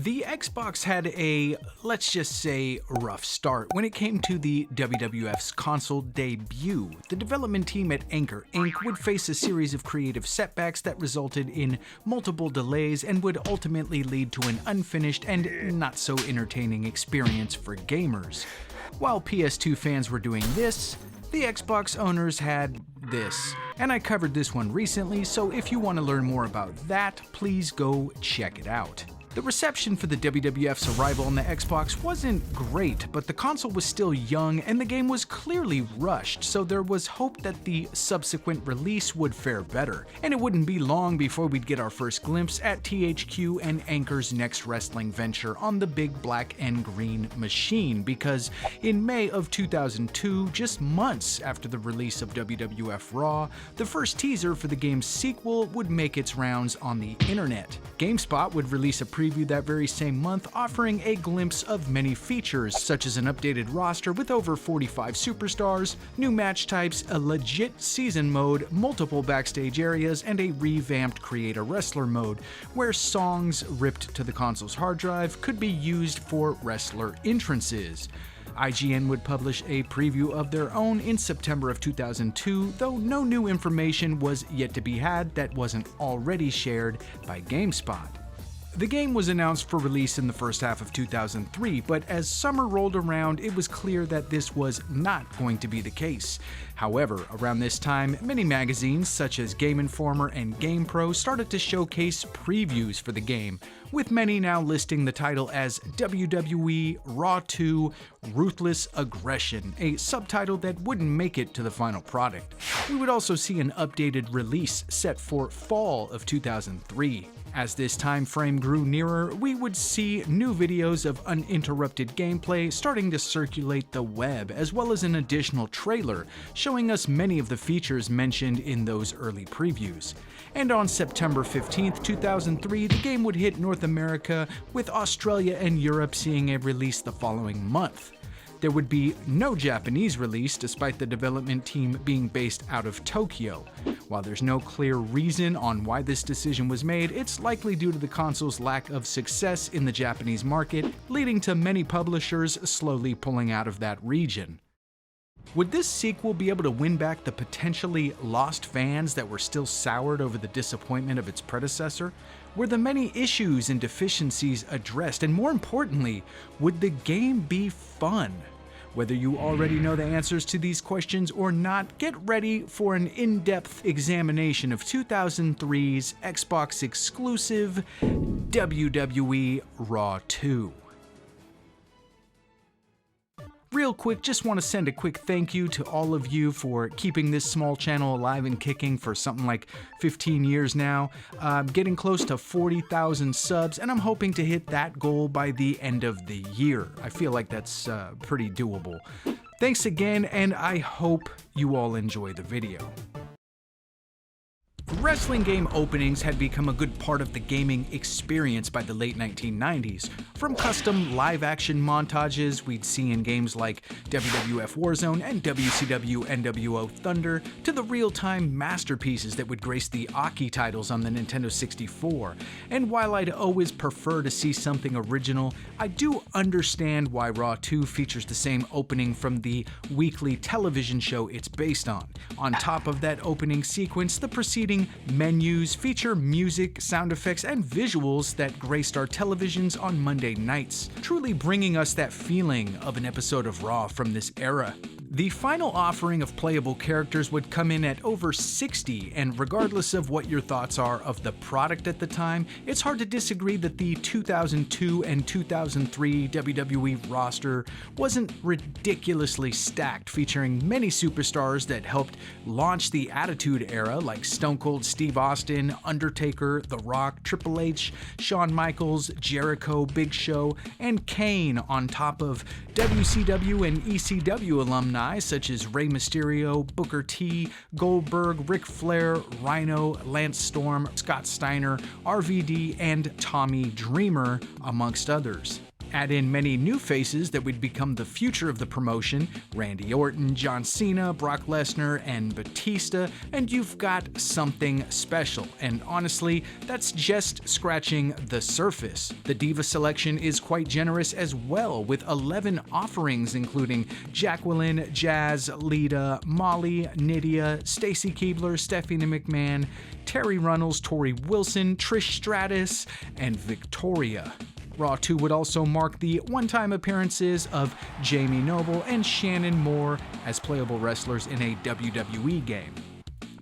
The Xbox had a, let's just say, rough start when it came to the WWF's console debut. The development team at Anchor Inc. would face a series of creative setbacks that resulted in multiple delays and would ultimately lead to an unfinished and not so entertaining experience for gamers. While PS2 fans were doing this, the Xbox owners had this. And I covered this one recently, so if you want to learn more about that, please go check it out. The reception for the WWF's arrival on the Xbox wasn't great, but the console was still young and the game was clearly rushed, so there was hope that the subsequent release would fare better. And it wouldn't be long before we'd get our first glimpse at THQ and Anchor's next wrestling venture on the big black and green machine, because in May of 2002, just months after the release of WWF Raw, the first teaser for the game's sequel would make its rounds on the internet. GameSpot would release a preview that very same month, offering a glimpse of many features, such as an updated roster with over 45 superstars, new match types, a legit season mode, multiple backstage areas, and a revamped Create a Wrestler mode, where songs ripped to the console's hard drive could be used for wrestler entrances. IGN would publish a preview of their own in September of 2002, though no new information was yet to be had that wasn't already shared by GameSpot. The game was announced for release in the first half of 2003, but as summer rolled around, it was clear that this was not going to be the case. However, around this time, many magazines such as Game Informer and GamePro started to showcase previews for the game, with many now listing the title as WWE Raw 2 Ruthless Aggression, a subtitle that wouldn't make it to the final product. We would also see an updated release set for fall of 2003. As this time frame grew nearer, we would see new videos of uninterrupted gameplay starting to circulate the web, as well as an additional trailer showing us many of the features mentioned in those early previews. And on September 15, 2003, the game would hit North America, with Australia and Europe seeing a release the following month. There would be no Japanese release, despite the development team being based out of Tokyo. While there's no clear reason on why this decision was made, it's likely due to the console's lack of success in the Japanese market, leading to many publishers slowly pulling out of that region. Would this sequel be able to win back the potentially lost fans that were still soured over the disappointment of its predecessor? Were the many issues and deficiencies addressed? And more importantly, would the game be fun? Whether you already know the answers to these questions or not, get ready for an in-depth examination of 2003's Xbox exclusive WWE Raw 2. Real quick, just want to send a quick thank you to all of you for keeping this small channel alive and kicking for something like 15 years now. Getting close to 40,000 subs, and I'm hoping to hit that goal by the end of the year. I feel like that's pretty doable. Thanks again, and I hope you all enjoy the video. Wrestling game openings had become a good part of the gaming experience by the late 1990s. From custom live-action montages we'd see in games like WWF Warzone and WCW NWO Thunder, to the real-time masterpieces that would grace the Aki titles on the Nintendo 64. And while I'd always prefer to see something original, I do understand why Raw 2 features the same opening from the weekly television show it's based on. On top of that opening sequence, the preceding menus feature music, sound effects, and visuals that graced our televisions on Monday nights, truly bringing us that feeling of an episode of Raw from this era. The final offering of playable characters would come in at over 60, and regardless of what your thoughts are of the product at the time, it's hard to disagree that the 2002 and 2003 WWE roster wasn't ridiculously stacked, featuring many superstars that helped launch the Attitude Era like Stone Cold Steve Austin, Undertaker, The Rock, Triple H, Shawn Michaels, Jericho, Big Show, and Kane, on top of WCW and ECW alumni such as Rey Mysterio, Booker T, Goldberg, Ric Flair, Rhino, Lance Storm, Scott Steiner, RVD, and Tommy Dreamer, amongst others. Add in many new faces that would become the future of the promotion: Randy Orton, John Cena, Brock Lesnar, and Batista, and you've got something special. And honestly, that's just scratching the surface. The Diva selection is quite generous as well, with 11 offerings including Jacqueline, Jazz, Lita, Molly, Nydia, Stacy Keibler, Stephanie McMahon, Terry Runnels, Tori Wilson, Trish Stratus, and Victoria. Raw 2 would also mark the one-time appearances of Jamie Noble and Shannon Moore as playable wrestlers in a WWE game.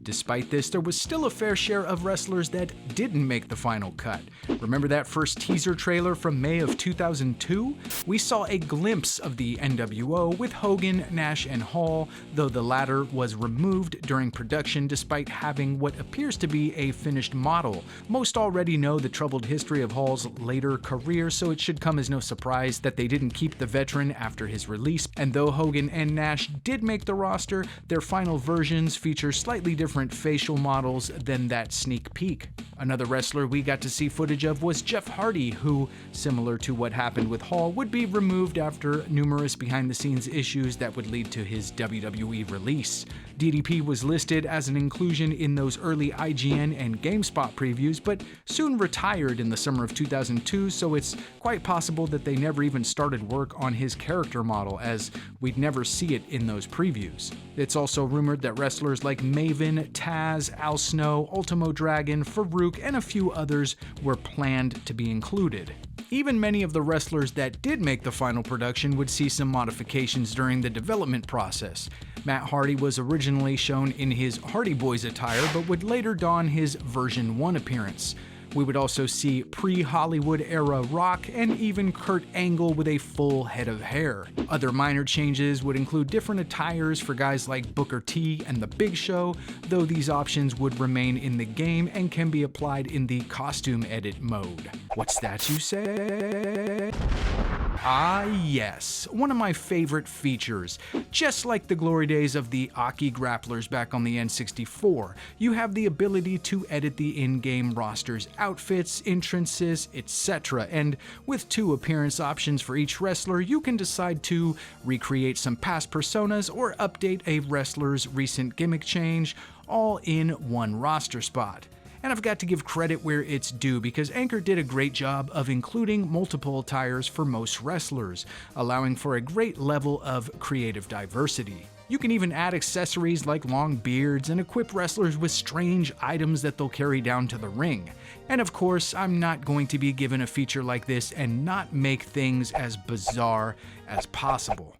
Despite this, there was still a fair share of wrestlers that didn't make the final cut. Remember that first teaser trailer from May of 2002? We saw a glimpse of the NWO with Hogan, Nash, and Hall, though the latter was removed during production despite having what appears to be a finished model. Most already know the troubled history of Hall's later career, so it should come as no surprise that they didn't keep the veteran after his release. And though Hogan and Nash did make the roster, their final versions feature slightly different facial models than that sneak peek. Another wrestler we got to see footage of was Jeff Hardy, who, similar to what happened with Hall, would be removed after numerous behind-the-scenes issues that would lead to his WWE release. DDP was listed as an inclusion in those early IGN and GameSpot previews, but soon retired in the summer of 2002, so it's quite possible that they never even started work on his character model, as we'd never see it in those previews. It's also rumored that wrestlers like Maven, Taz, Al Snow, Ultimo Dragon, Farouk, and a few others were planned to be included. Even many of the wrestlers that did make the final production would see some modifications during the development process. Matt Hardy was originally shown in his Hardy Boys attire, but would later don his version 1 appearance. We would also see pre-Hollywood era Rock and even Kurt Angle with a full head of hair. Other minor changes would include different attires for guys like Booker T and The Big Show, though these options would remain in the game and can be applied in the costume edit mode. What's that you say? Ah yes, one of my favorite features. Just like the glory days of the Aki grapplers back on the N64, you have the ability to edit the in-game roster's outfits, entrances, etc. And with 2 appearance options for each wrestler, you can decide to recreate some past personas or update a wrestler's recent gimmick change, all in one roster spot. And I've got to give credit where it's due, because Anchor did a great job of including multiple attires for most wrestlers, allowing for a great level of creative diversity. You can even add accessories like long beards and equip wrestlers with strange items that they'll carry down to the ring. And of course, I'm not going to be given a feature like this and not make things as bizarre as possible.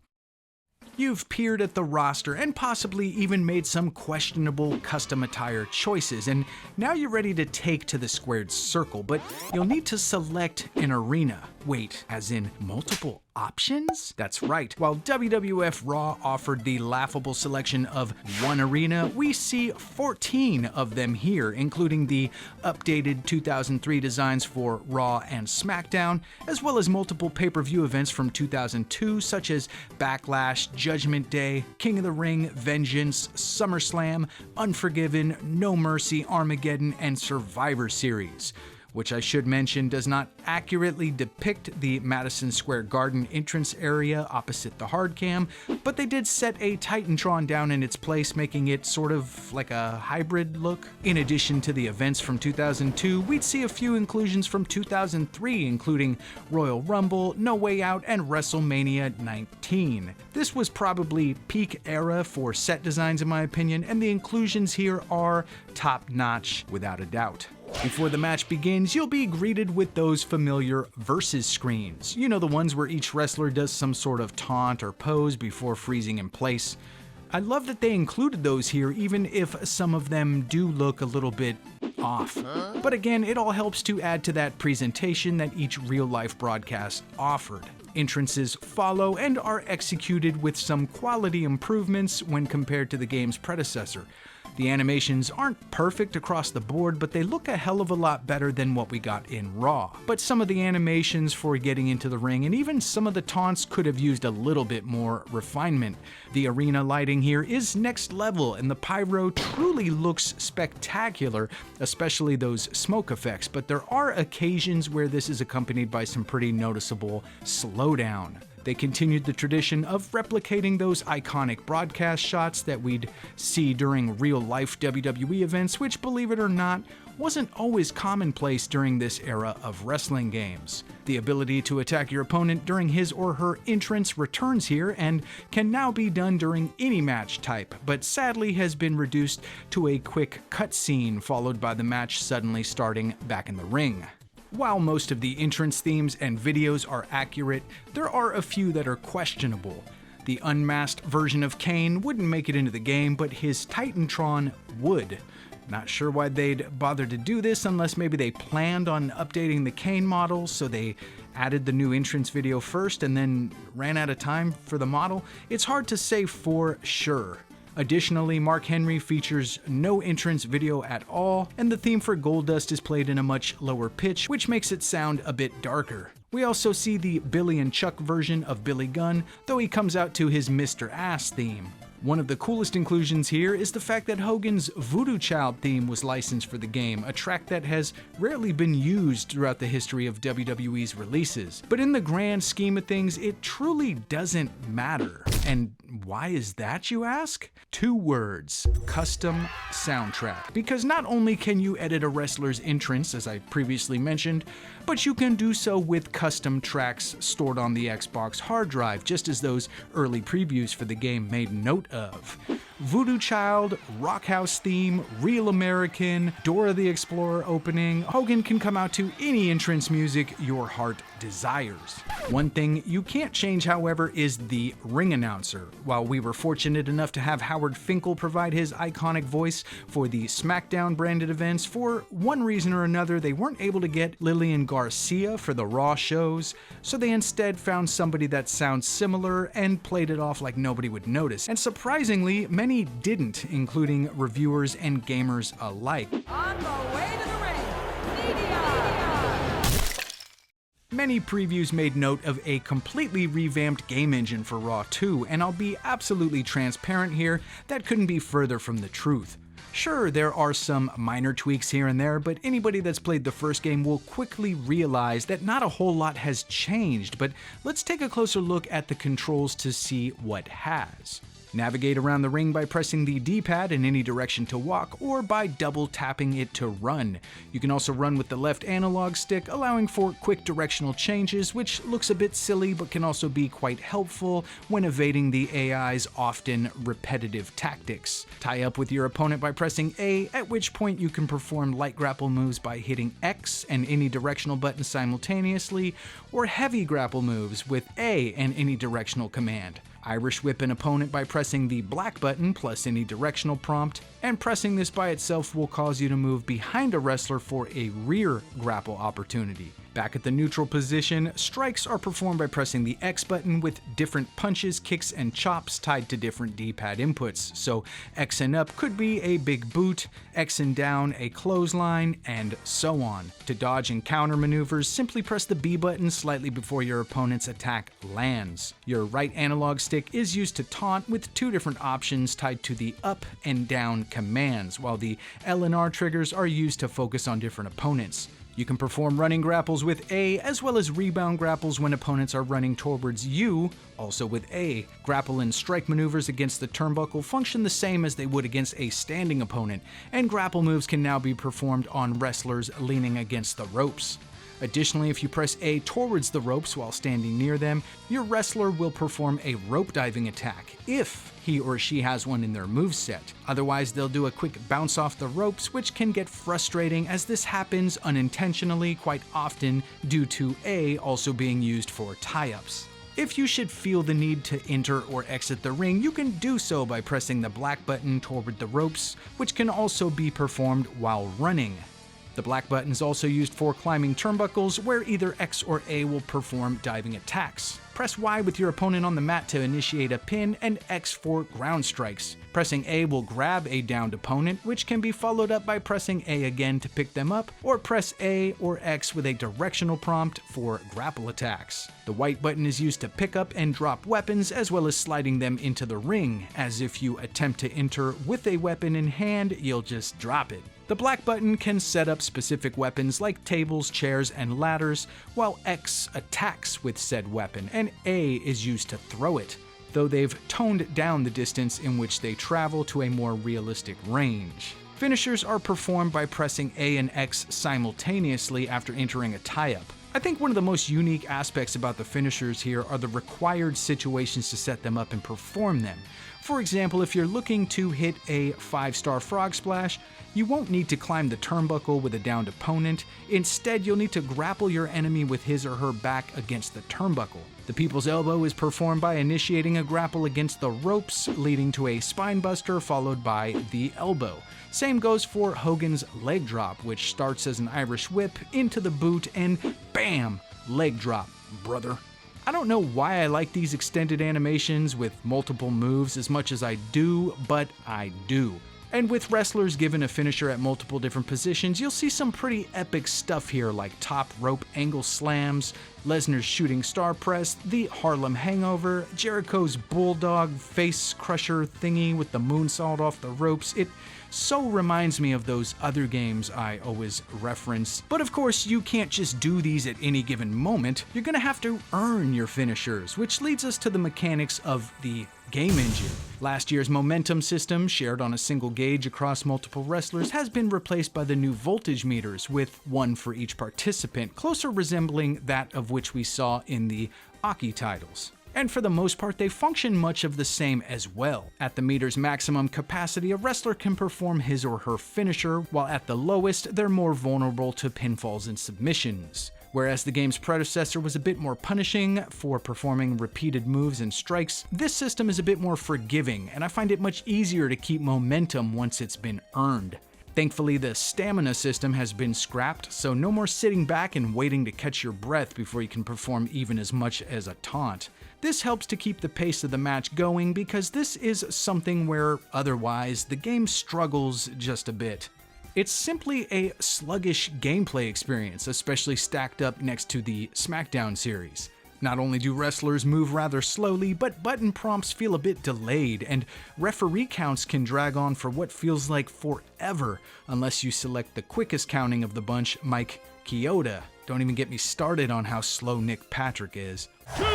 You've peered at the roster and possibly even made some questionable custom attire choices, and now you're ready to take to the squared circle, but you'll need to select an arena. Wait, as in multiple options? That's right. While WWF Raw offered the laughable selection of one arena, we see 14 of them here, including the updated 2003 designs for Raw and SmackDown, as well as multiple pay-per-view events from 2002, such as Backlash, Judgment Day, King of the Ring, Vengeance, SummerSlam, Unforgiven, No Mercy, Armageddon, and Survivor Series, which I should mention does not accurately depict the Madison Square Garden entrance area opposite the hard cam, but they did set a Titantron down in its place, making it sort of like a hybrid look. In addition to the events from 2002, we'd see a few inclusions from 2003, including Royal Rumble, No Way Out, and WrestleMania 19. This was probably peak era for set designs in my opinion, and the inclusions here are top-notch without a doubt. Before the match begins, you'll be greeted with those familiar versus screens. You know, the ones where each wrestler does some sort of taunt or pose before freezing in place. I love that they included those here, even if some of them do look a little bit off. But again, it all helps to add to that presentation that each real-life broadcast offered. Entrances follow and are executed with some quality improvements when compared to the game's predecessor. The animations aren't perfect across the board, but they look a hell of a lot better than what we got in Raw. But some of the animations for getting into the ring and even some of the taunts could have used a little bit more refinement. The arena lighting here is next level, and the pyro truly looks spectacular, especially those smoke effects, but there are occasions where this is accompanied by some pretty noticeable slowdown. They continued the tradition of replicating those iconic broadcast shots that we'd see during real-life WWE events, which, believe it or not, wasn't always commonplace during this era of wrestling games. The ability to attack your opponent during his or her entrance returns here and can now be done during any match type, but sadly has been reduced to a quick cutscene followed by the match suddenly starting back in the ring. While most of the entrance themes and videos are accurate, there are a few that are questionable. The unmasked version of Kane wouldn't make it into the game, but his Titantron would. Not sure why they'd bother to do this unless maybe they planned on updating the Kane model, so they added the new entrance video first and then ran out of time for the model. It's hard to say for sure. Additionally, Mark Henry features no entrance video at all, and the theme for Goldust is played in a much lower pitch, which makes it sound a bit darker. We also see the Billy and Chuck version of Billy Gunn, though he comes out to his Mr. Ass theme. One of the coolest inclusions here is the fact that Hogan's Voodoo Child theme was licensed for the game, a track that has rarely been used throughout the history of WWE's releases. But in the grand scheme of things, it truly doesn't matter. And why is that, you ask? 2 words: custom soundtrack. Because not only can you edit a wrestler's entrance, as I previously mentioned, but you can do so with custom tracks stored on the Xbox hard drive, just as those early previews for the game made note of. Voodoo Child, Rock House theme, Real American, Dora the Explorer opening, Hogan can come out to any entrance music your heart desires. One thing you can't change, however, is the ring announcer. While we were fortunate enough to have Howard Finkel provide his iconic voice for the SmackDown branded events, for one reason or another they weren't able to get Lillian Garcia for the Raw shows, so they instead found somebody that sounds similar and played it off like nobody would notice. And surprisingly, many didn't, including reviewers and gamers alike. On the way to the ring, media! Many previews made note of a completely revamped game engine for Raw 2, and I'll be absolutely transparent here, that couldn't be further from the truth. Sure, there are some minor tweaks here and there, but anybody that's played the first game will quickly realize that not a whole lot has changed, but let's take a closer look at the controls to see what has. Navigate around the ring by pressing the D-pad in any direction to walk, or by double tapping it to run. You can also run with the left analog stick, allowing for quick directional changes, which looks a bit silly but can also be quite helpful when evading the AI's often repetitive tactics. Tie up with your opponent by pressing A, at which point you can perform light grapple moves by hitting X and any directional button simultaneously, or heavy grapple moves with A and any directional command. Irish whip an opponent by pressing the black button plus any directional prompt, and pressing this by itself will cause you to move behind a wrestler for a rear grapple opportunity. Back at the neutral position, strikes are performed by pressing the X button with different punches, kicks, and chops tied to different D-pad inputs. So X and up could be a big boot, X and down a clothesline, and so on. To dodge and counter maneuvers, simply press the B button slightly before your opponent's attack lands. Your right analog stick is used to taunt with 2 different options tied to the up and down commands, while the L and R triggers are used to focus on different opponents. You can perform running grapples with A, as well as rebound grapples when opponents are running towards you, also with A. Grapple and strike maneuvers against the turnbuckle function the same as they would against a standing opponent, and grapple moves can now be performed on wrestlers leaning against the ropes. Additionally, if you press A towards the ropes while standing near them, your wrestler will perform a rope diving attack, if he or she has one in their moveset. Otherwise, they'll do a quick bounce off the ropes, which can get frustrating as this happens unintentionally quite often due to A also being used for tie-ups. If you should feel the need to enter or exit the ring, you can do so by pressing the black button toward the ropes, which can also be performed while running. The black button is also used for climbing turnbuckles, where either X or A will perform diving attacks. Press Y with your opponent on the mat to initiate a pin, and X for ground strikes. Pressing A will grab a downed opponent, which can be followed up by pressing A again to pick them up, or press A or X with a directional prompt for grapple attacks. The white button is used to pick up and drop weapons, as well as sliding them into the ring, as if you attempt to enter with a weapon in hand, you'll just drop it. The black button can set up specific weapons like tables, chairs, and ladders, while X attacks with said weapon, and A is used to throw it, though they've toned down the distance in which they travel to a more realistic range. Finishers are performed by pressing A and X simultaneously after entering a tie-up. I think one of the most unique aspects about the finishers here are the required situations to set them up and perform them. For example, if you're looking to hit a 5-star frog splash, you won't need to climb the turnbuckle with a downed opponent. Instead, you'll need to grapple your enemy with his or her back against the turnbuckle. The people's elbow is performed by initiating a grapple against the ropes, leading to a spine buster followed by the elbow. Same goes for Hogan's leg drop, which starts as an Irish whip into the boot and bam, leg drop, brother. I don't know why I like these extended animations with multiple moves as much as I do, but I do. And with wrestlers given a finisher at multiple different positions, you'll see some pretty epic stuff here like top rope angle slams, Lesnar's shooting star press, the Harlem Hangover, Jericho's bulldog face crusher thingy with the moonsault off the ropes. It so reminds me of those other games I always reference. But of course, you can't just do these at any given moment. You're gonna have to earn your finishers, which leads us to the mechanics of the game engine. Last year's momentum system, shared on a single gauge across multiple wrestlers, has been replaced by the new voltage meters, with one for each participant, closer resembling that of which we saw in the Aki titles. And for the most part, they function much of the same as well. At the meter's maximum capacity, a wrestler can perform his or her finisher, while at the lowest, they're more vulnerable to pinfalls and submissions. Whereas the game's predecessor was a bit more punishing for performing repeated moves and strikes, this system is a bit more forgiving, and I find it much easier to keep momentum once it's been earned. Thankfully, the stamina system has been scrapped, so no more sitting back and waiting to catch your breath before you can perform even as much as a taunt. This helps to keep the pace of the match going because this is something where otherwise the game struggles just a bit. It's simply a sluggish gameplay experience, especially stacked up next to the SmackDown series. Not only do wrestlers move rather slowly, but button prompts feel a bit delayed, and referee counts can drag on for what feels like forever, unless you select the quickest counting of the bunch, Mike Chioda. Don't even get me started on how slow Nick Patrick is. 2, 3.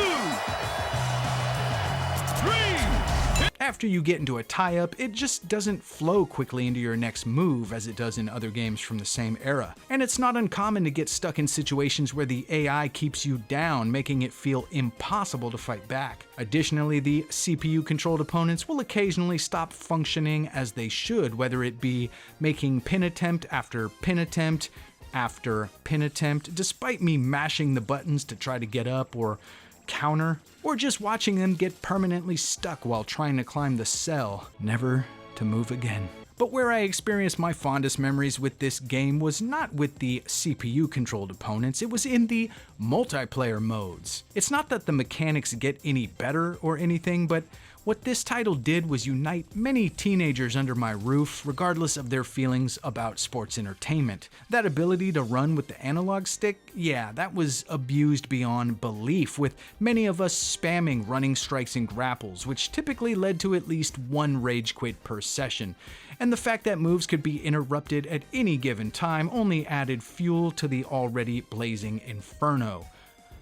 After you get into a tie-up, it just doesn't flow quickly into your next move as it does in other games from the same era. And it's not uncommon to get stuck in situations where the AI keeps you down, making it feel impossible to fight back. Additionally, the CPU-controlled opponents will occasionally stop functioning as they should, whether it be making pin attempt after pin attempt after pin attempt, despite me mashing the buttons to try to get up or counter, or just watching them get permanently stuck while trying to climb the cell, never to move again. But where I experienced my fondest memories with this game was not with the CPU-controlled opponents, it was in the multiplayer modes. It's not that the mechanics get any better or anything, but what this title did was unite many teenagers under my roof, regardless of their feelings about sports entertainment. That ability to run with the analog stick, yeah, that was abused beyond belief, with many of us spamming running strikes and grapples, which typically led to at least one rage quit per session. And the fact that moves could be interrupted at any given time only added fuel to the already blazing inferno.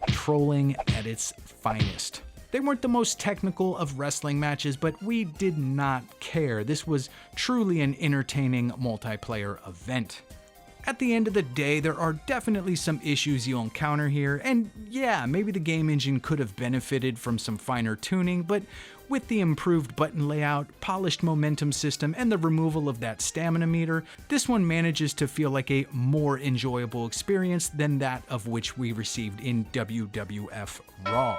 Trolling at its finest. They weren't the most technical of wrestling matches, but we did not care. This was truly an entertaining multiplayer event. At the end of the day, there are definitely some issues you'll encounter here, and yeah, maybe the game engine could have benefited from some finer tuning, but with the improved button layout, polished momentum system, and the removal of that stamina meter, this one manages to feel like a more enjoyable experience than that of which we received in WWF Raw.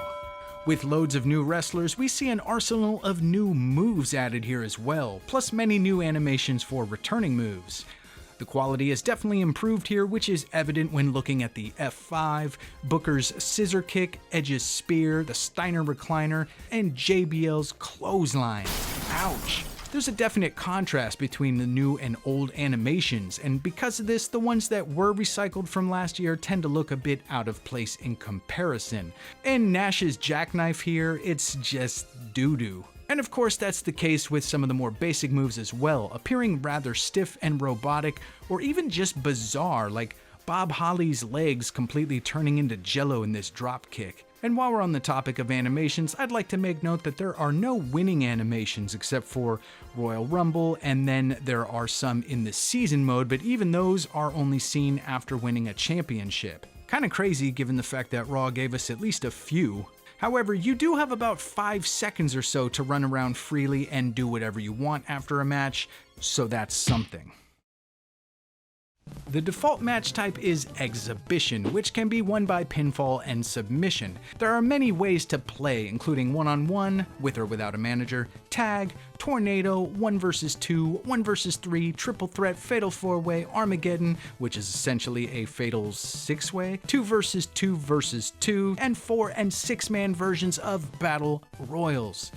With loads of new wrestlers, we see an arsenal of new moves added here as well, plus many new animations for returning moves. The quality has definitely improved here, which is evident when looking at the F5, Booker's scissor kick, Edge's spear, the Steiner recliner, and JBL's clothesline. Ouch! There's a definite contrast between the new and old animations, and because of this, the ones that were recycled from last year tend to look a bit out of place in comparison. And Nash's jackknife here, it's just doo-doo. And of course that's the case with some of the more basic moves as well, appearing rather stiff and robotic, or even just bizarre, like Bob Holly's legs completely turning into jello in this drop kick. And while we're on the topic of animations, I'd like to make note that there are no winning animations except for Royal Rumble, and then there are some in the season mode, but even those are only seen after winning a championship. Kinda crazy given the fact that Raw gave us at least a few. However, you do have about 5 seconds or so to run around freely and do whatever you want after a match, so that's something. The default match type is Exhibition, which can be won by pinfall and submission. There are many ways to play, including one-on-one, with or without a manager, tag, tornado, 1 vs 2, 1 vs 3, triple threat, fatal 4-way, Armageddon, which is essentially a fatal 6-way, 2 vs 2 vs 2, and 4 and 6-man versions of Battle Royals.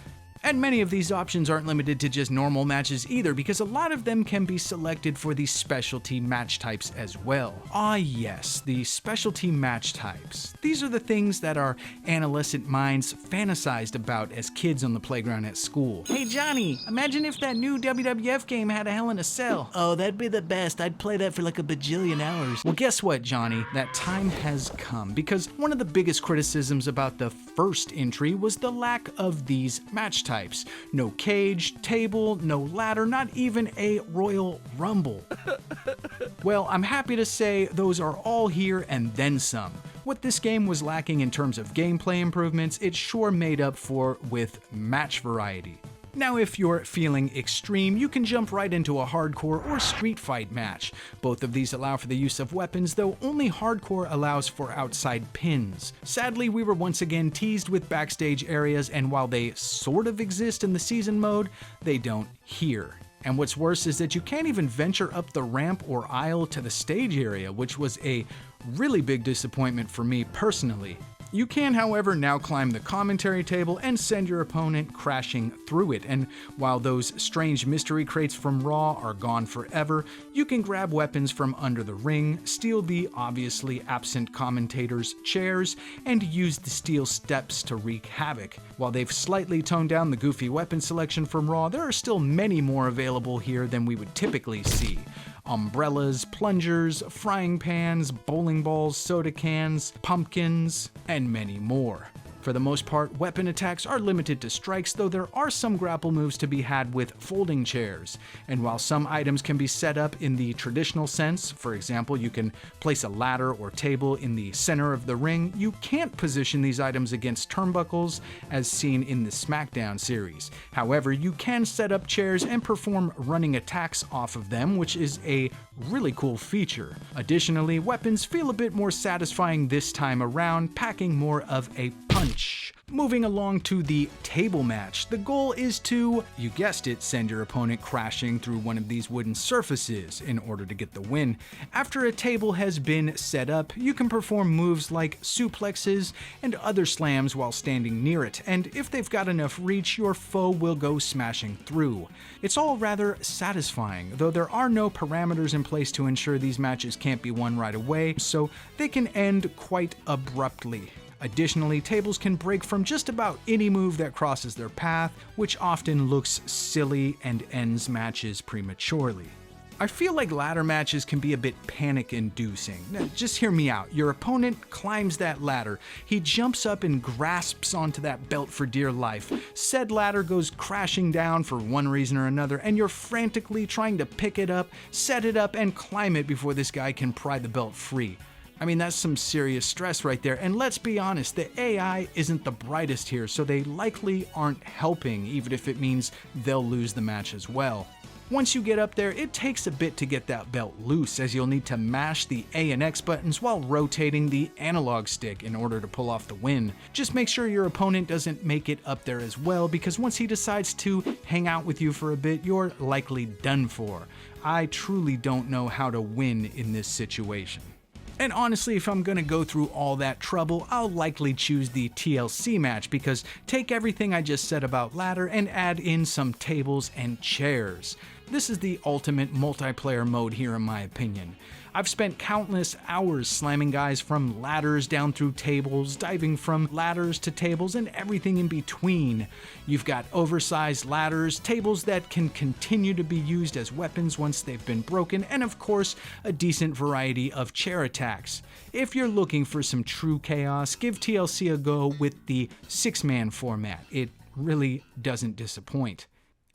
And many of these options aren't limited to just normal matches either, because a lot of them can be selected for the specialty match types as well. Ah yes, the specialty match types. These are the things that our adolescent minds fantasized about as kids on the playground at school. Hey Johnny, imagine if that new WWF game had a Hell in a Cell. Oh, that'd be the best. I'd play that for like a bajillion hours. Well, guess what, Johnny? That time has come, because one of the biggest criticisms about the first entry was the lack of these match types. No cage, table, no ladder, not even a Royal Rumble. Well, I'm happy to say those are all here and then some. What this game was lacking in terms of gameplay improvements, it sure made up for with match variety. Now if you're feeling extreme, you can jump right into a hardcore or street fight match. Both of these allow for the use of weapons, though only hardcore allows for outside pins. Sadly, we were once again teased with backstage areas, and while they sort of exist in the season mode, they don't here. And what's worse is that you can't even venture up the ramp or aisle to the stage area, which was a really big disappointment for me personally. You can, however, now climb the commentary table and send your opponent crashing through it, and while those strange mystery crates from Raw are gone forever, you can grab weapons from under the ring, steal the obviously absent commentators' chairs, and use the steel steps to wreak havoc. While they've slightly toned down the goofy weapon selection from Raw, there are still many more available here than we would typically see. Umbrellas, plungers, frying pans, bowling balls, soda cans, pumpkins, and many more. For the most part, weapon attacks are limited to strikes, though there are some grapple moves to be had with folding chairs. And while some items can be set up in the traditional sense, for example, you can place a ladder or table in the center of the ring, you can't position these items against turnbuckles as seen in the SmackDown series. However, you can set up chairs and perform running attacks off of them, which is a really cool feature. Additionally, weapons feel a bit more satisfying this time around, packing more of a punch. Moving along to the table match, the goal is to, you guessed it, send your opponent crashing through one of these wooden surfaces in order to get the win. After a table has been set up, you can perform moves like suplexes and other slams while standing near it, and if they've got enough reach, your foe will go smashing through. It's all rather satisfying, though there are no parameters in place to ensure these matches can't be won right away, so they can end quite abruptly. Additionally, tables can break from just about any move that crosses their path, which often looks silly and ends matches prematurely. I feel like ladder matches can be a bit panic-inducing. Now, just hear me out. Your opponent climbs that ladder. He jumps up and grasps onto that belt for dear life. Said ladder goes crashing down for one reason or another, and you're frantically trying to pick it up, set it up, and climb it before this guy can pry the belt free. I mean, that's some serious stress right there, and let's be honest, the AI isn't the brightest here, so they likely aren't helping, even if it means they'll lose the match as well. Once you get up there, it takes a bit to get that belt loose, as you'll need to mash the A and X buttons while rotating the analog stick in order to pull off the win. Just make sure your opponent doesn't make it up there as well, because once he decides to hang out with you for a bit, you're likely done for. I truly don't know how to win in this situation. And honestly, if I'm gonna go through all that trouble, I'll likely choose the TLC match, because take everything I just said about ladder and add in some tables and chairs. This is the ultimate multiplayer mode here in my opinion. I've spent countless hours slamming guys from ladders down through tables, diving from ladders to tables, and everything in between. You've got oversized ladders, tables that can continue to be used as weapons once they've been broken, and of course, a decent variety of chair attacks. If you're looking for some true chaos, give TLC a go with the 6-man format. It really doesn't disappoint.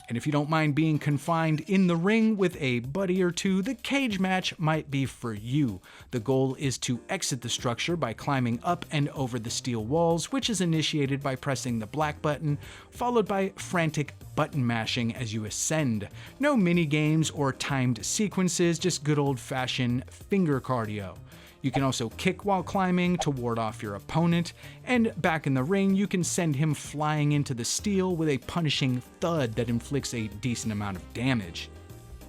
And if you don't mind being confined in the ring with a buddy or two, the cage match might be for you. The goal is to exit the structure by climbing up and over the steel walls, which is initiated by pressing the black button, followed by frantic button mashing as you ascend. No mini games or timed sequences, just good old-fashioned finger cardio. You can also kick while climbing to ward off your opponent, and back in the ring you can send him flying into the steel with a punishing thud that inflicts a decent amount of damage.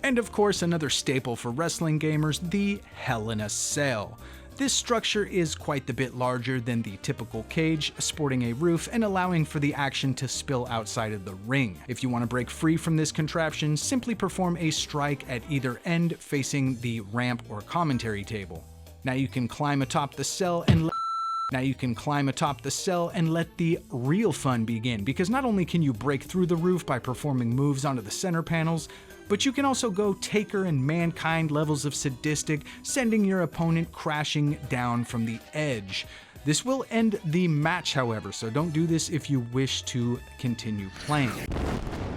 And of course, another staple for wrestling gamers, the Hell in a Cell. This structure is quite a bit larger than the typical cage, sporting a roof and allowing for the action to spill outside of the ring. If you want to break free from this contraption, simply perform a strike at either end facing the ramp or commentary table. Now you can climb atop the cell and let the real fun begin, because not only can you break through the roof by performing moves onto the center panels, but you can also go Taker and Mankind levels of sadistic, sending your opponent crashing down from the edge. This will end the match, however, so don't do this if you wish to continue playing.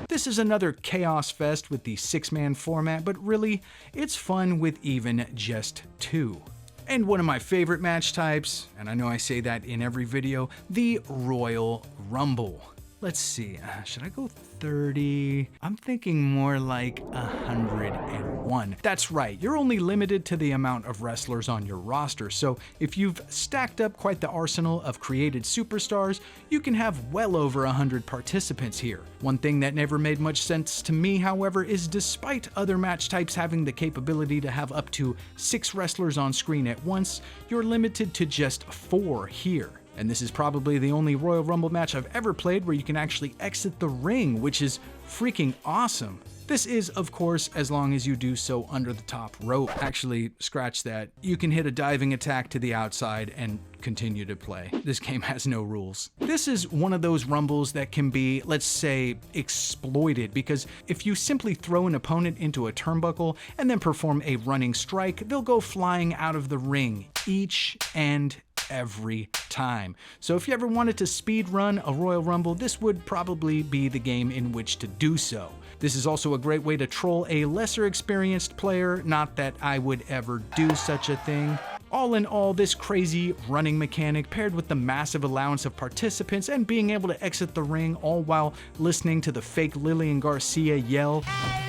This is another chaos fest with the 6-man format, but really, it's fun with even just 2. And one of my favorite match types, and I know I say that in every video, the Royal Rumble. Let's see, should I go 30? I'm thinking more like 101. That's right, you're only limited to the amount of wrestlers on your roster, so if you've stacked up quite the arsenal of created superstars, you can have well over 100 participants here. One thing that never made much sense to me, however, is despite other match types having the capability to have up to 6 wrestlers on screen at once, you're limited to just 4 here. And this is probably the only Royal Rumble match I've ever played where you can actually exit the ring, which is freaking awesome. This is, of course, as long as you do so under the top rope. Actually, scratch that. You can hit a diving attack to the outside and continue to play. This game has no rules. This is one of those rumbles that can be, let's say, exploited, because if you simply throw an opponent into a turnbuckle and then perform a running strike, they'll go flying out of the ring each and every time. So if you ever wanted to speed run a Royal Rumble, this would probably be the game in which to do so. This is also a great way to troll a lesser experienced player, not that I would ever do such a thing. All in all, this crazy running mechanic paired with the massive allowance of participants and being able to exit the ring all while listening to the fake Lillian Garcia yell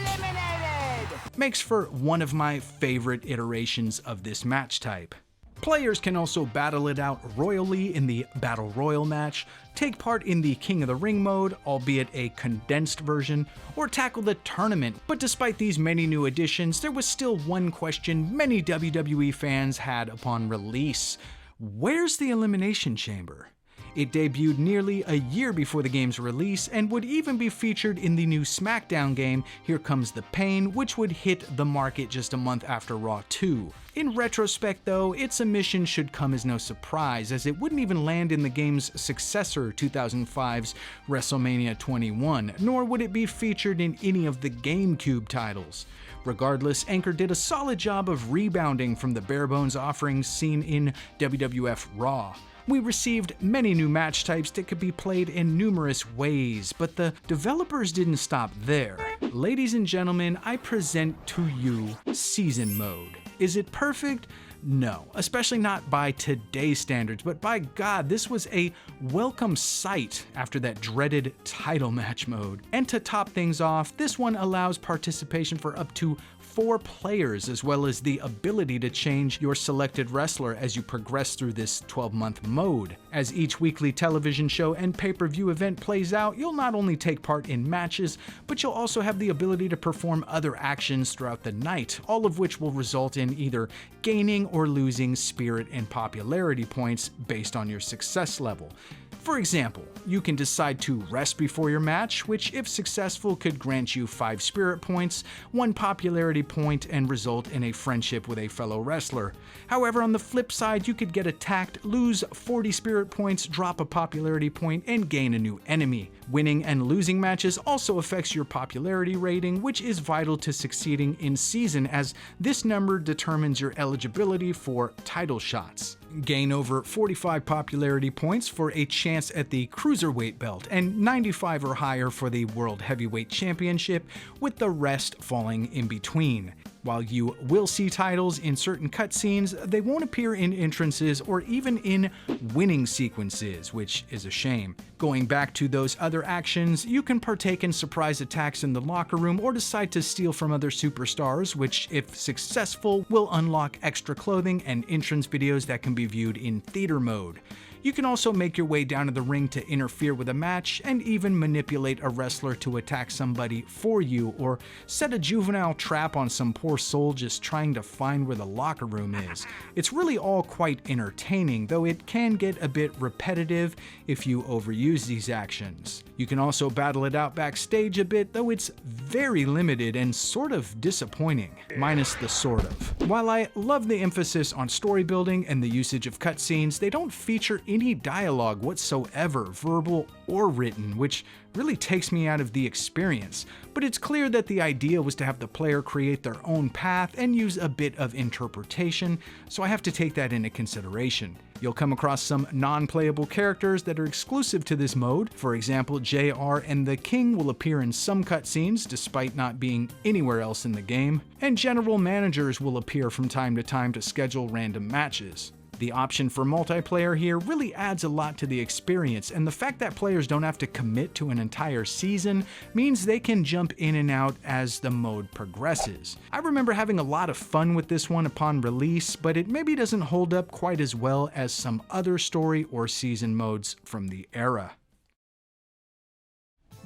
"Eliminated!" makes for one of my favorite iterations of this match type. Players can also battle it out royally in the Battle Royal match, take part in the King of the Ring mode, albeit a condensed version, or tackle the tournament. But despite these many new additions, there was still one question many WWE fans had upon release. Where's the Elimination Chamber? It debuted nearly a year before the game's release and would even be featured in the new SmackDown game, Here Comes the Pain, which would hit the market just a month after Raw 2. In retrospect though, its omission should come as no surprise, as it wouldn't even land in the game's successor 2005's WrestleMania 21, nor would it be featured in any of the GameCube titles. Regardless, Anchor did a solid job of rebounding from the bare-bones offerings seen in WWF Raw. We received many new match types that could be played in numerous ways, but the developers didn't stop there. Ladies and gentlemen, I present to you Season Mode. Is it perfect? No, especially not by today's standards, but by God, this was a welcome sight after that dreaded title match mode. And to top things off, this one allows participation for up to 4 players, as well as the ability to change your selected wrestler as you progress through this 12-month mode. As each weekly television show and pay-per-view event plays out, you'll not only take part in matches, but you'll also have the ability to perform other actions throughout the night, all of which will result in either gaining or losing spirit and popularity points based on your success level. For example, you can decide to rest before your match, which if successful could grant you 5 spirit points, 1 popularity point, and result in a friendship with a fellow wrestler. However, on the flip side, you could get attacked, lose 40 spirit points, drop a popularity point, and gain a new enemy. Winning and losing matches also affects your popularity rating, which is vital to succeeding in season, as this number determines your eligibility for title shots. Gain over 45 popularity points for a chance at the Cruiserweight belt, and 95 or higher for the World Heavyweight Championship, with the rest falling in between. While you will see titles in certain cutscenes, they won't appear in entrances or even in winning sequences, which is a shame. Going back to those other actions, you can partake in surprise attacks in the locker room or decide to steal from other superstars, which, if successful, will unlock extra clothing and entrance videos that can be viewed in theater mode. You can also make your way down to the ring to interfere with a match, and even manipulate a wrestler to attack somebody for you, or set a juvenile trap on some poor soul just trying to find where the locker room is. It's really all quite entertaining, though it can get a bit repetitive if you overuse these actions. You can also battle it out backstage a bit, though it's very limited and sort of disappointing, minus the sort of. While I love the emphasis on story building and the usage of cutscenes, they don't feature any dialogue whatsoever, verbal or written, which really takes me out of the experience. But it's clear that the idea was to have the player create their own path and use a bit of interpretation, so I have to take that into consideration. You'll come across some non-playable characters that are exclusive to this mode. For example, JR and the King will appear in some cutscenes despite not being anywhere else in the game, and general managers will appear from time to schedule random matches. The option for multiplayer here really adds a lot to the experience, and the fact that players don't have to commit to an entire season means they can jump in and out as the mode progresses. I remember having a lot of fun with this one upon release, but it maybe doesn't hold up quite as well as some other story or season modes from the era.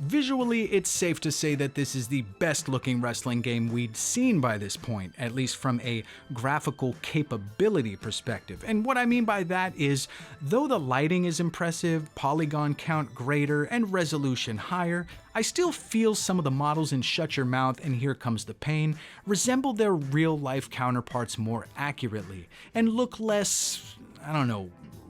Visually, it's safe to say that this is the best looking wrestling game we'd seen by this point, at least from a graphical capability perspective. And what I mean by that is, though the lighting is impressive, polygon count greater, and resolution higher, I still feel some of the models in Shut Your Mouth and Here Comes the Pain resemble their real-life counterparts more accurately, and look less,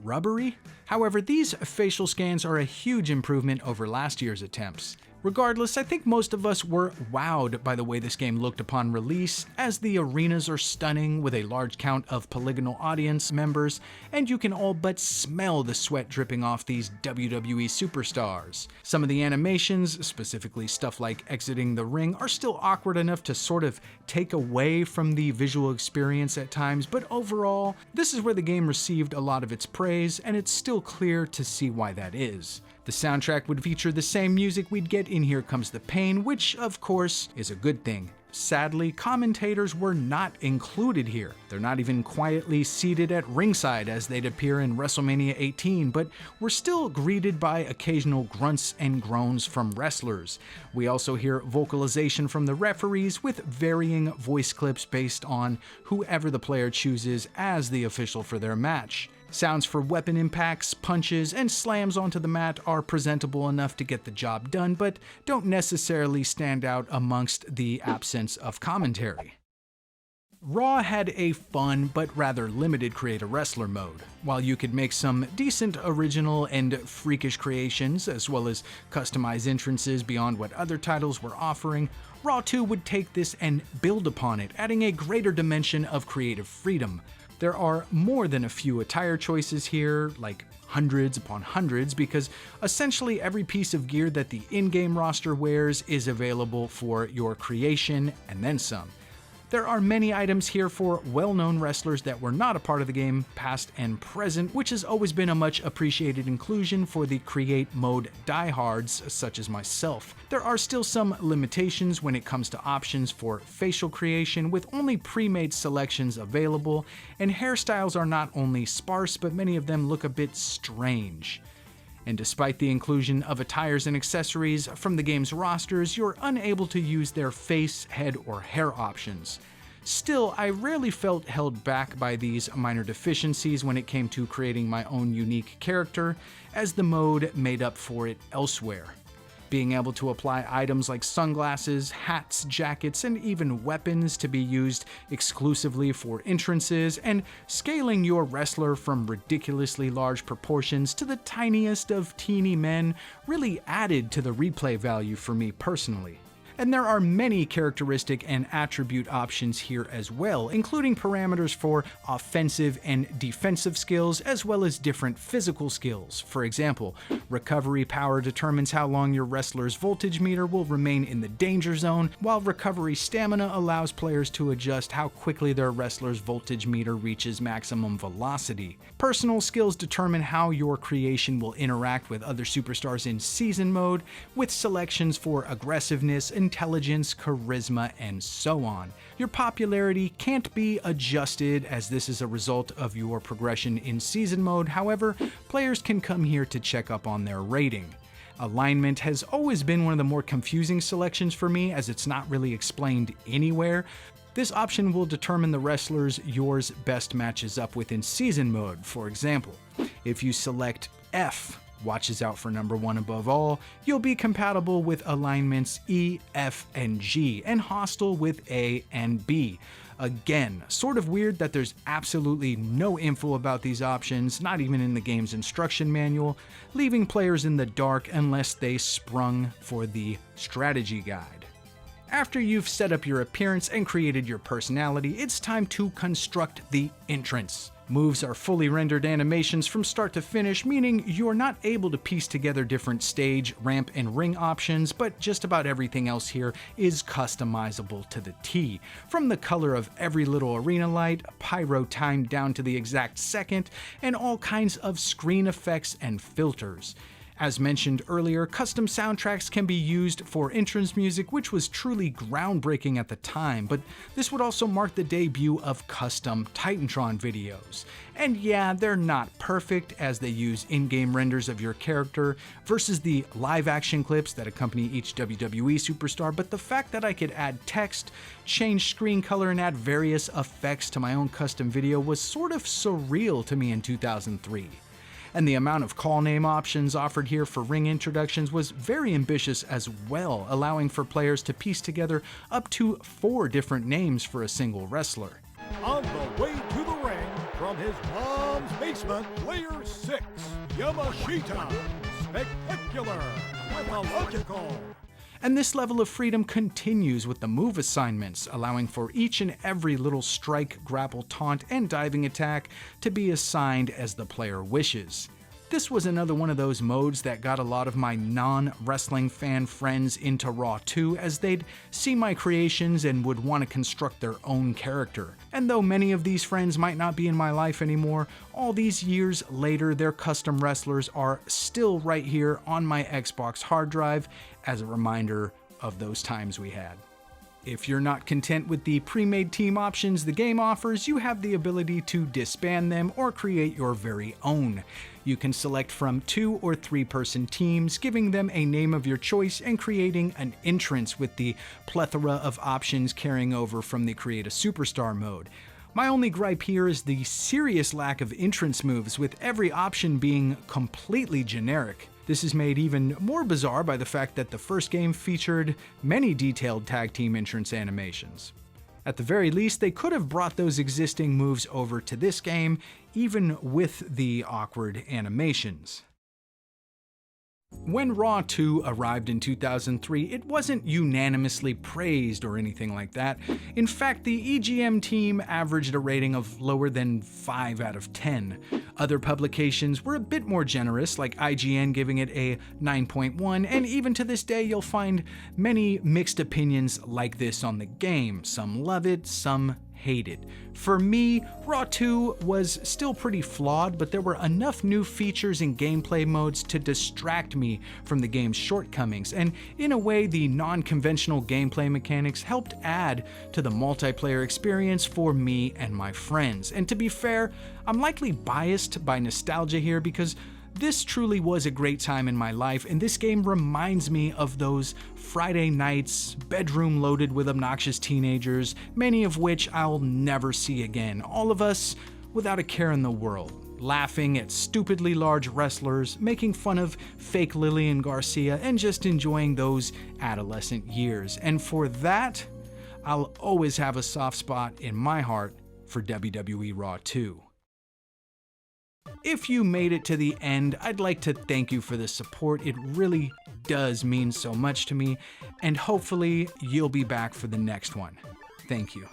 rubbery? However, these facial scans are a huge improvement over last year's attempts. Regardless, I think most of us were wowed by the way this game looked upon release, as the arenas are stunning with a large count of polygonal audience members, and you can all but smell the sweat dripping off these WWE superstars. Some of the animations, specifically stuff like exiting the ring, are still awkward enough to sort of take away from the visual experience at times, but overall, this is where the game received a lot of its praise, and it's still clear to see why that is. The soundtrack would feature the same music we'd get in Here Comes the Pain, which, of course, is a good thing. Sadly, commentators were not included here. They're not even quietly seated at ringside as they'd appear in WrestleMania 18, but we're still greeted by occasional grunts and groans from wrestlers. We also hear vocalization from the referees, with varying voice clips based on whoever the player chooses as the official for their match. Sounds for weapon impacts, punches, and slams onto the mat are presentable enough to get the job done, but don't necessarily stand out amongst the absence of commentary. Raw had a fun but rather limited Create a Wrestler mode. While you could make some decent original and freakish creations, as well as customize entrances beyond what other titles were offering, Raw 2 would take this and build upon it, adding a greater dimension of creative freedom. There are more than a few attire choices here, like hundreds upon hundreds, because essentially every piece of gear that the in-game roster wears is available for your creation and then some. There are many items here for well-known wrestlers that were not a part of the game, past and present, which has always been a much appreciated inclusion for the create mode diehards such as myself. There are still some limitations when it comes to options for facial creation, with only pre-made selections available, and hairstyles are not only sparse, but many of them look a bit strange. And despite the inclusion of attires and accessories from the game's rosters, you're unable to use their face, head, or hair options. Still, I rarely felt held back by these minor deficiencies when it came to creating my own unique character, as the mode made up for it elsewhere. Being able to apply items like sunglasses, hats, jackets, and even weapons to be used exclusively for entrances, and scaling your wrestler from ridiculously large proportions to the tiniest of teeny men really added to the replay value for me personally. And there are many characteristic and attribute options here as well, including parameters for offensive and defensive skills, as well as different physical skills. For example, recovery power determines how long your wrestler's voltage meter will remain in the danger zone, while recovery stamina allows players to adjust how quickly their wrestler's voltage meter reaches maximum velocity. Personal skills determine how your creation will interact with other superstars in season mode, with selections for aggressiveness, intelligence, charisma, and so on. Your popularity can't be adjusted, as this is a result of your progression in season mode. However, players can come here to check up on their rating. Alignment has always been one of the more confusing selections for me, as it's not really explained anywhere. This option will determine the wrestlers yours best matches up with in season mode. For example, if you select F, watches out for number 1 above all, you'll be compatible with alignments E, F, and G, and hostile with A and B. Again, sort of weird that there's absolutely no info about these options, not even in the game's instruction manual, leaving players in the dark unless they sprung for the strategy guide. After you've set up your appearance and created your personality, it's time to construct the entrance. Moves are fully rendered animations from start to finish, meaning you're not able to piece together different stage, ramp, and ring options, but just about everything else here is customizable to the T. From the color of every little arena light, pyro timed down to the exact second, and all kinds of screen effects and filters. As mentioned earlier, custom soundtracks can be used for entrance music, which was truly groundbreaking at the time, but this would also mark the debut of custom Titantron videos. And yeah, they're not perfect, as they use in-game renders of your character versus the live-action clips that accompany each WWE superstar, but the fact that I could add text, change screen color, and add various effects to my own custom video was sort of surreal to me in 2003. And the amount of call name options offered here for ring introductions was very ambitious as well, allowing for players to piece together up to 4 different names for a single wrestler. On the way to the ring, from his mom's basement, Player 6, Yamashita, spectacular, pathological. And this level of freedom continues with the move assignments, allowing for each and every little strike, grapple, taunt, and diving attack to be assigned as the player wishes. This was another one of those modes that got a lot of my non-wrestling fan friends into Raw too, as they'd see my creations and would want to construct their own character. And though many of these friends might not be in my life anymore, all these years later their custom wrestlers are still right here on my Xbox hard drive as a reminder of those times we had. If you're not content with the pre-made team options the game offers, you have the ability to disband them or create your very own. You can select from 2 or 3 person teams, giving them a name of your choice and creating an entrance with the plethora of options carrying over from the Create a Superstar mode. My only gripe here is the serious lack of entrance moves, with every option being completely generic. This is made even more bizarre by the fact that the first game featured many detailed tag team entrance animations. At the very least, they could have brought those existing moves over to this game, even with the awkward animations. When Raw 2 arrived in 2003, it wasn't unanimously praised or anything like that. In fact, the EGM team averaged a rating of lower than 5 out of 10. Other publications were a bit more generous, like IGN giving it a 9.1, and even to this day you'll find many mixed opinions like this on the game. Some love it, some hate it. For me, Raw 2 was still pretty flawed, but there were enough new features and gameplay modes to distract me from the game's shortcomings, and in a way, the non-conventional gameplay mechanics helped add to the multiplayer experience for me and my friends. And to be fair, I'm likely biased by nostalgia here because this truly was a great time in my life, and this game reminds me of those Friday nights, bedroom loaded with obnoxious teenagers, many of which I'll never see again. All of us without a care in the world, laughing at stupidly large wrestlers, making fun of fake Lillian Garcia, and just enjoying those adolescent years. And for that, I'll always have a soft spot in my heart for WWE Raw 2. If you made it to the end, I'd like to thank you for the support. It really does mean so much to me, and hopefully you'll be back for the next one. Thank you.